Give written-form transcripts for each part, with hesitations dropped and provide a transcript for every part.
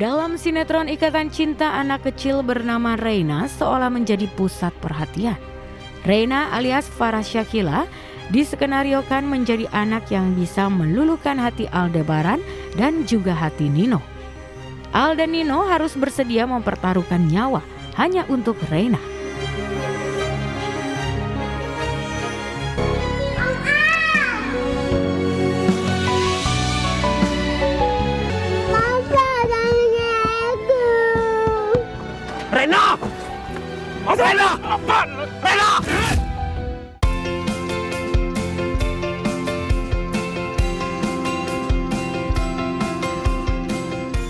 Dalam sinetron Ikatan Cinta, anak kecil bernama Reina seolah menjadi pusat perhatian. Reina alias Farah Shakila diskenariokan menjadi anak yang bisa meluluhkan hati Aldebaran dan juga hati Nino. Al dan Nino harus bersedia mempertaruhkan nyawa hanya untuk Reina. Rena! Mas Rena! Apa? Rena!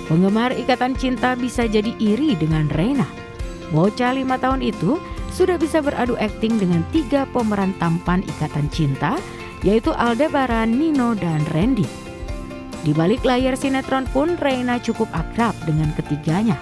Penggemar Ikatan Cinta bisa jadi iri dengan Reina. Bocah 5 tahun itu sudah bisa beradu akting dengan 3 pemeran tampan Ikatan Cinta, yaitu Aldebaran, Nino, dan Randy. Di balik layar sinetron pun Reina cukup akrab dengan ketiganya.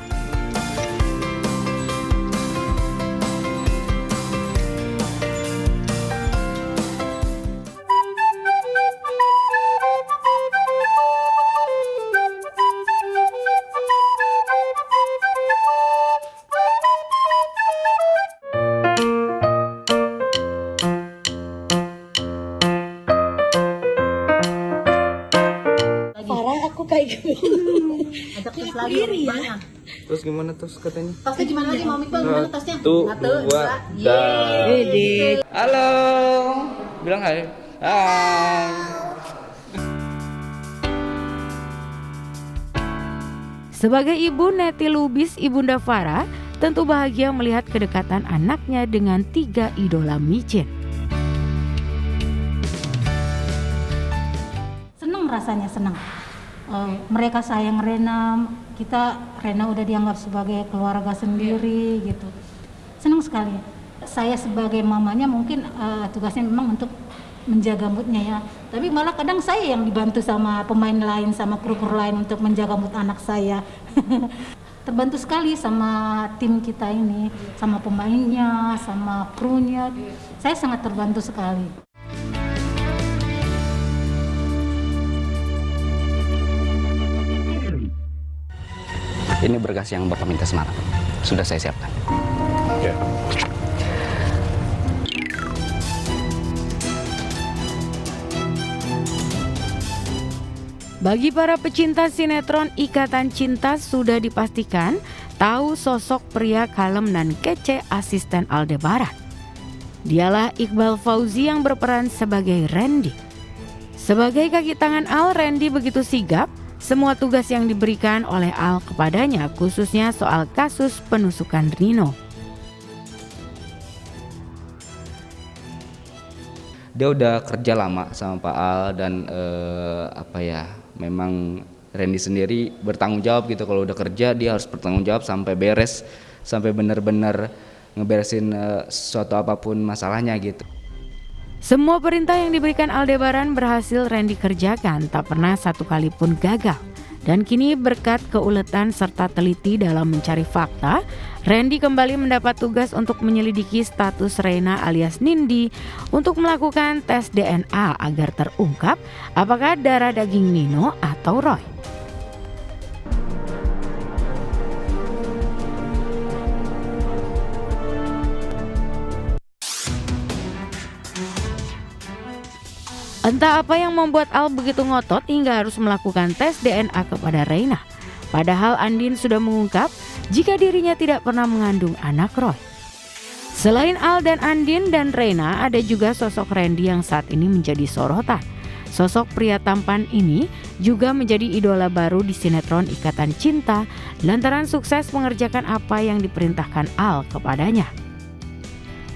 Aku kayak gimana? Ajak tes lagi ya. Terus gimana tos katanya? Tasnya gimana lagi Mami Bang? Gimana tasnya? 1, 2, 3. Halo. Bilang hai. Hai. Sebagai ibu, Neti Lubis, ibunda Farah, tentu bahagia melihat kedekatan anaknya dengan 3 idola micin. Seneng rasanya, seneng. Mereka sayang Rena, Rena udah dianggap sebagai keluarga sendiri gitu. Senang sekali. Saya sebagai mamanya mungkin tugasnya memang untuk menjaga moodnya ya. Tapi malah kadang saya yang dibantu sama pemain lain, sama kru-kru lain untuk menjaga mood anak saya. Terbantu sekali sama tim kita ini, sama pemainnya, sama krunya. Saya sangat terbantu sekali. Ini berkas yang Bapak minta semalam. Sudah saya siapkan. Ya. Bagi para pecinta sinetron Ikatan Cinta sudah dipastikan tahu sosok pria kalem dan kece asisten Aldebaran. Dialah Iqbal Fauzi yang berperan sebagai Randy. Sebagai kaki tangan Al, Randy begitu sigap. Semua tugas yang diberikan oleh Al kepadanya, khususnya soal kasus penusukan Nino. Dia udah kerja lama sama Pak Al dan memang Randy sendiri bertanggung jawab gitu. Kalau udah kerja dia harus bertanggung jawab sampai beres, sampai benar-benar ngeberesin sesuatu apapun masalahnya gitu. Semua perintah yang diberikan Aldebaran berhasil Randy kerjakan, tak pernah satu kali pun gagal. Dan kini berkat keuletan serta teliti dalam mencari fakta, Randy kembali mendapat tugas untuk menyelidiki status Reina alias Nindi untuk melakukan tes DNA agar terungkap apakah darah daging Nino atau Roy. Entah apa yang membuat Al begitu ngotot hingga harus melakukan tes DNA kepada Reina. Padahal Andin sudah mengungkap jika dirinya tidak pernah mengandung anak Roy. Selain Al dan Andin dan Reina, ada juga sosok Randy yang saat ini menjadi sorotan. Sosok pria tampan ini juga menjadi idola baru di sinetron Ikatan Cinta lantaran sukses mengerjakan apa yang diperintahkan Al kepadanya.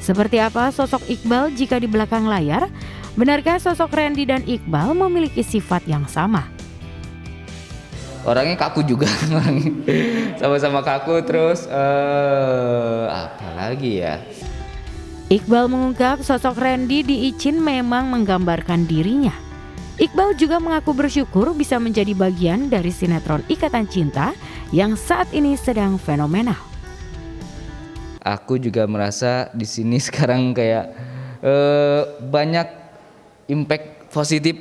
Seperti apa sosok Iqbal jika di belakang layar? Benarkah sosok Randy dan Iqbal memiliki sifat yang sama? Orangnya kaku juga, sama-sama kaku terus apa lagi ya? Iqbal mengungkap sosok Randy di Icin memang menggambarkan dirinya. Iqbal juga mengaku bersyukur bisa menjadi bagian dari sinetron Ikatan Cinta yang saat ini sedang fenomenal. Aku juga merasa di sini sekarang kayak banyak impact positif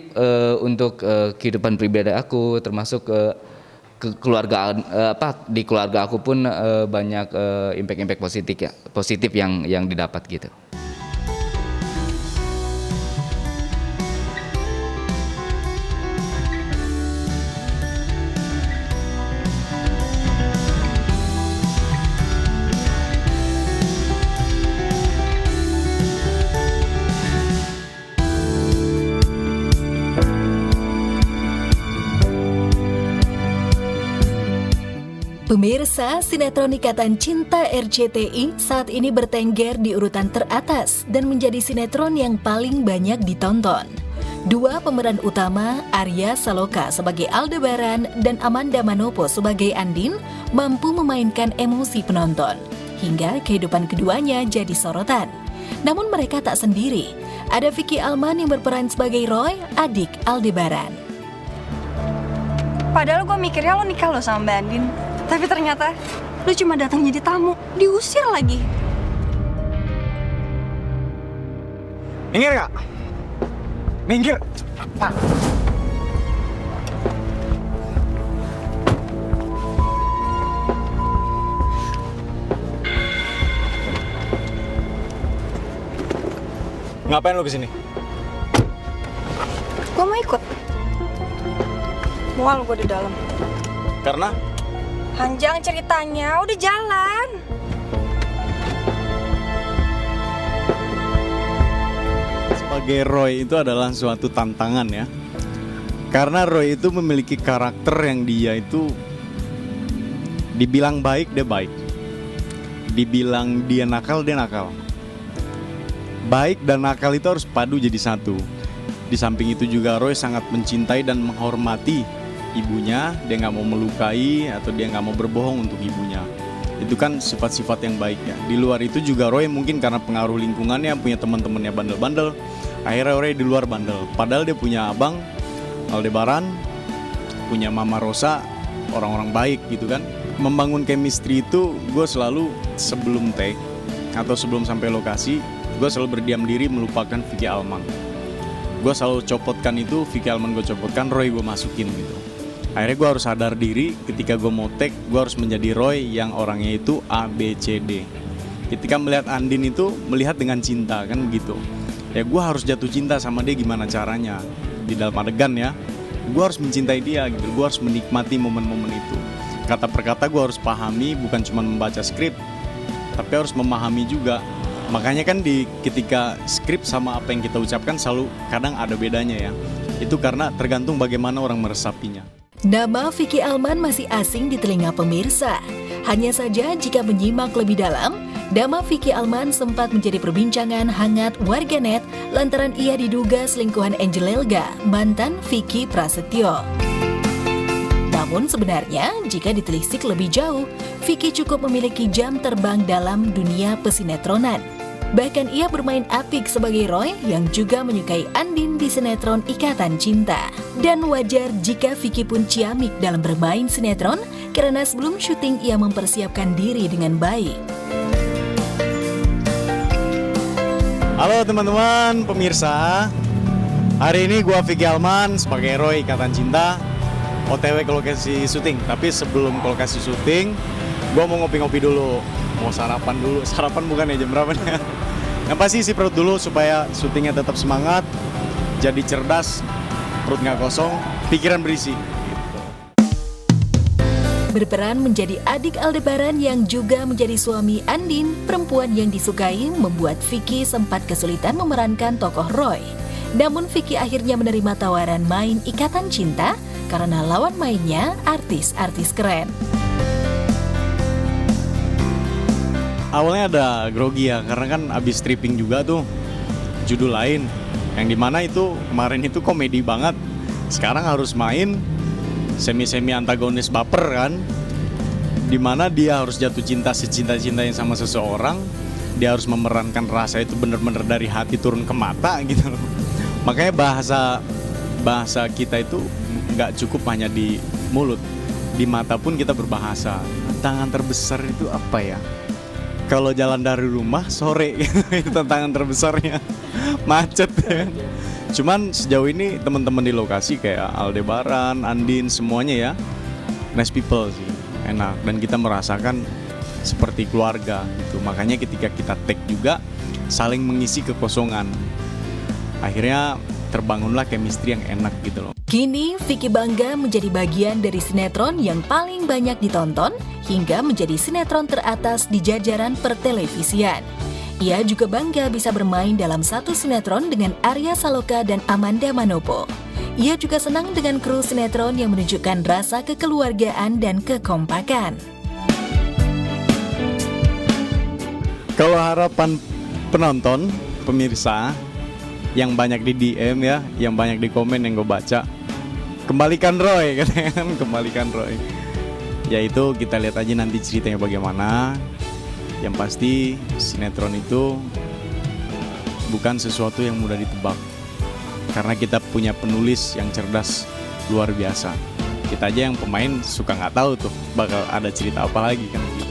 untuk kehidupan pribadi aku, termasuk di keluarga aku pun banyak impact positif yang didapat gitu. Pemirsa, sinetron Ikatan Cinta RCTI saat ini bertengger di urutan teratas dan menjadi sinetron yang paling banyak ditonton. Dua pemeran utama, Arya Saloka sebagai Aldebaran dan Amanda Manopo sebagai Andin, mampu memainkan emosi penonton, hingga kehidupan keduanya jadi sorotan. Namun mereka tak sendiri, ada Vicky Alman yang berperan sebagai Roy, adik Aldebaran. Padahal gue mikirnya lo nikah lo sama Mbak Andin. Tapi ternyata lu cuma datang jadi tamu, diusir lagi. Minggir Kak. Minggir. Pak. Ngapain lu kesini? Gue mau ikut. Mual gue di dalam. Karena? Panjang ceritanya, udah jalan. Sebagai Roy itu adalah suatu tantangan ya. Karena Roy itu memiliki karakter yang dia itu dibilang baik, dia baik. Dibilang dia nakal, dia nakal. Baik dan nakal itu harus padu jadi satu. Di samping itu juga Roy sangat mencintai dan menghormati ibunya, dia nggak mau melukai atau dia nggak mau berbohong untuk ibunya. Itu kan sifat-sifat yang baik ya. Di luar itu juga Roy mungkin karena pengaruh lingkungannya, punya teman-temannya bandel-bandel, akhirnya Roy di luar bandel. Padahal dia punya abang Aldebaran, punya mama Rosa, orang-orang baik gitu kan. Membangun chemistry itu gue selalu sebelum take atau sebelum sampai lokasi, gue selalu berdiam diri melupakan Vicky Alman. Gue selalu copotkan itu, Vicky Alman gue copotkan, Roy gue masukin gitu. Akhirnya gue harus sadar diri ketika gue mau take, gue harus menjadi Roy yang orangnya itu A, B, C, D. Ketika melihat Andin itu, melihat dengan cinta kan gitu. Ya gue harus jatuh cinta sama dia gimana caranya. Di dalam adegan ya, gue harus mencintai dia gitu, gue harus menikmati momen-momen itu. Kata per kata gue harus pahami, bukan cuma membaca skrip, tapi harus memahami juga. Makanya kan ketika skrip sama apa yang kita ucapkan selalu kadang ada bedanya ya. Itu karena tergantung bagaimana orang meresapinya. Nama Vicky Alman masih asing di telinga pemirsa. Hanya saja jika menyimak lebih dalam, nama Vicky Alman sempat menjadi perbincangan hangat warganet lantaran ia diduga selingkuhan Angel Elga, mantan Vicky Prasetyo. Namun sebenarnya jika ditelisik lebih jauh, Vicky cukup memiliki jam terbang dalam dunia pesinetronan. Bahkan ia bermain apik sebagai Roy yang juga menyukai Andin di sinetron Ikatan Cinta. Dan wajar jika Vicky pun ciamik dalam bermain sinetron karena sebelum syuting ia mempersiapkan diri dengan baik. Halo teman-teman pemirsa, hari ini gua Vicky Alman sebagai Roy Ikatan Cinta OTW ke lokasi syuting. Tapi sebelum ke lokasi syuting, gua mau ngopi-ngopi dulu. Mau sarapan dulu, sarapan bukan ya jam berapa nih? Yang pasti isi perut dulu supaya syutingnya tetap semangat, jadi cerdas, perut nggak kosong, pikiran berisi. Berperan menjadi adik Aldebaran yang juga menjadi suami Andin, perempuan yang disukai, membuat Vicky sempat kesulitan memerankan tokoh Roy. Namun Vicky akhirnya menerima tawaran main Ikatan Cinta karena lawan mainnya artis-artis keren. Awalnya ada grogi ya, karena kan abis stripping juga tuh judul lain, yang dimana itu kemarin itu komedi banget. Sekarang harus main semi-semi antagonis baper kan, dimana dia harus jatuh cinta secinta-cintanya sama seseorang. Dia harus memerankan rasa itu bener-bener dari hati turun ke mata gitu loh. Makanya bahasa kita itu nggak cukup hanya di mulut, di mata pun kita berbahasa. Tantangan terbesar itu apa ya? Kalau jalan dari rumah sore itu tantangan terbesarnya, macet ya. Cuman sejauh ini teman-teman di lokasi kayak Aldebaran, Andin semuanya ya, nice people sih, enak, dan kita merasakan seperti keluarga gitu. Makanya ketika kita take juga saling mengisi kekosongan, akhirnya terbangunlah chemistry yang enak gitu loh. Kini Vicky bangga menjadi bagian dari sinetron yang paling banyak ditonton hingga menjadi sinetron teratas di jajaran pertelevisian. Ia juga bangga bisa bermain dalam satu sinetron dengan Arya Saloka dan Amanda Manopo. Ia juga senang dengan kru sinetron yang menunjukkan rasa kekeluargaan dan kekompakan. Kalau harapan penonton, pemirsa, yang banyak di DM ya, yang banyak di komen yang gue baca, kembalikan Roy katanya kan, kembalikan Roy. Yaitu kita lihat aja nanti ceritanya bagaimana. Yang pasti sinetron itu bukan sesuatu yang mudah ditebak, karena kita punya penulis yang cerdas luar biasa. Kita aja yang pemain suka nggak tahu tuh bakal ada cerita apa lagi kan gitu.